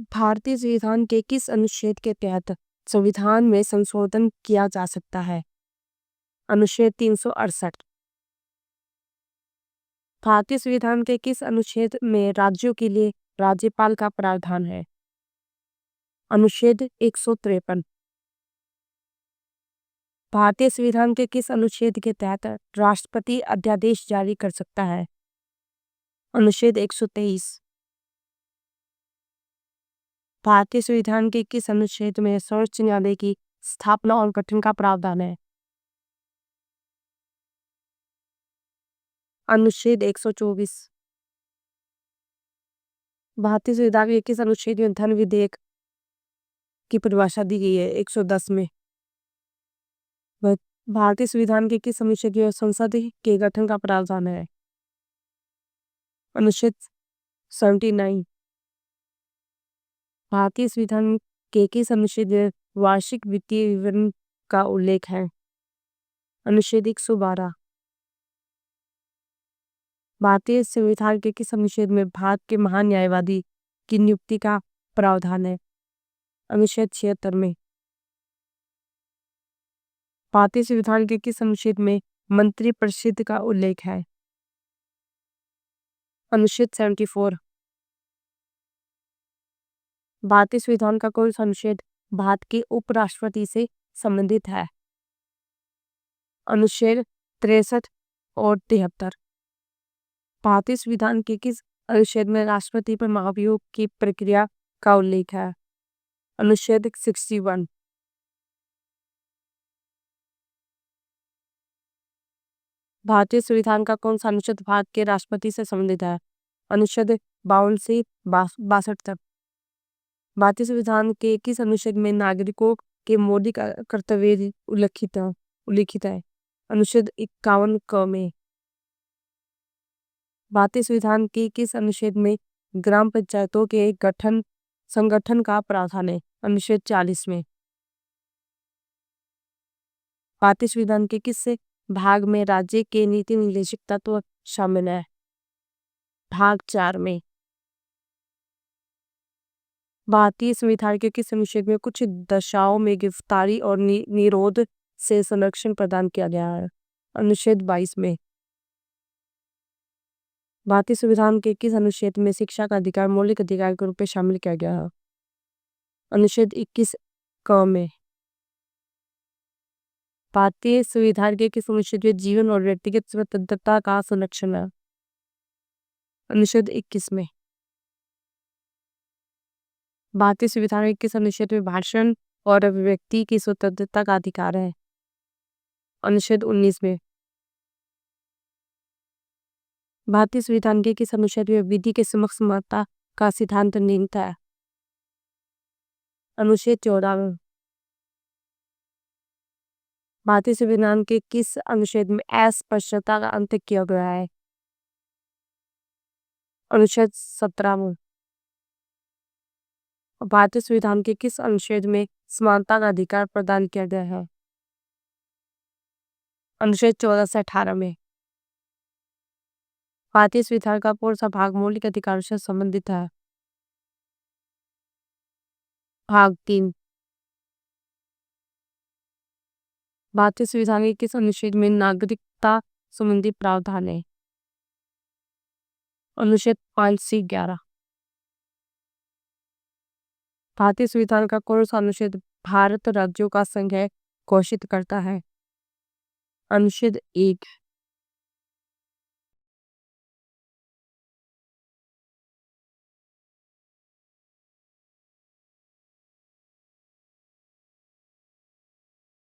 भारतीय संविधान के किस अनुच्छेद के तहत संविधान में संशोधन किया जा सकता है? अनुच्छेद 368। भारतीय संविधान के किस अनुच्छेद में राज्यों के लिए राज्यपाल का प्रावधान है? अनुच्छेद 153। भारतीय संविधान के किस अनुच्छेद के तहत राष्ट्रपति अध्यादेश जारी कर सकता है? अनुच्छेद 123। भारतीय संविधान के किस अनुच्छेद में सर्वोच्च न्यायालय की स्थापना और गठन का प्रावधान है? अनुच्छेद 124। भारतीय संविधान के किस अनुच्छेद में धन विधेयक की परिभाषा दी गई है? 110 में। भारतीय संविधान के किस अनुच्छेद में संसद के गठन का प्रावधान है? अनुच्छेद 79। भारतीय संविधान के किस अनुच्छेद में वार्षिक वित्तीय विवरण का उल्लेख है? अनुच्छेद 112। भारतीय संविधान के किस अनुच्छेद में भारत के महान न्यायवादी की नियुक्ति का प्रावधान है? अनुच्छेद 76 में। भारतीय संविधान के किस अनुच्छेद में मंत्रिपरिषद का उल्लेख है? अनुच्छेद 74। भारतीय संविधान का कौन सा अनुच्छेद भारत के उपराष्ट्रपति से संबंधित है? अनुच्छेद 63 और 73। भारतीय संविधान के किस अनुच्छेद में राष्ट्रपति पर महाभियोग की प्रक्रिया का उल्लेख है? अनुच्छेद 61। भारतीय संविधान का कौन सा अनुच्छेद भारत के राष्ट्रपति से संबंधित है? अनुच्छेद 52 से 62 तक। भारतीय संविधान के किस अनुच्छेद में नागरिकों के मौलिक कर्तव्य उल्लिखित है? अनुच्छेद 51 क में। भारतीय संविधान के किस अनुच्छेद में ग्राम पंचायतों के संगठन का प्रावधान है? अनुच्छेद 40 में। भारतीय संविधान के किस भाग में राज्य के नीति निर्देशक तत्व शामिल है? भाग 4 में। भारतीय संविधान के किस अनुच्छेद में कुछ दशाओं में गिरफ्तारी और निरोध से संरक्षण प्रदान किया गया है? अनुच्छेद 22 में। भारतीय संविधान के किस अनुच्छेद में शिक्षा का अधिकार मौलिक अधिकार के रूप में शामिल किया गया है? अनुच्छेद 21 क में। भारतीय संविधान के किस अनुच्छेद में जीवन और व्यक्तिगत स्वतंत्रता का संरक्षण है? अनुच्छेद 21 में। भारतीय संविधान के किस अनुच्छेद में भाषण और अभिव्यक्ति की स्वतंत्रता का अधिकार है? अनुच्छेद 19 में। भारतीय संविधान के किस अनुच्छेद में विधि के समक्ष समानता का सिद्धांत निहित है? अनुच्छेद 14 में। भारतीय संविधान के किस अनुच्छेद में अस्पृश्यता का अंत किया गया है? अनुच्छेद 17 में। भारतीय संविधान के किस अनुच्छेद में समानता का अधिकार प्रदान किया गया है? अनुच्छेद 14 से 18 में। भारतीय संविधान का कौन सा भाग मौलिक अधिकारों से संबंधित है? भाग 3। भारतीय संविधान के किस अनुच्छेद में नागरिकता संबंधी प्रावधान है? अनुच्छेद 5 से 11। भारतीय संविधान का कौन सा अनुच्छेद भारत राज्यों का संघ घोषित करता है? अनुच्छेद 1।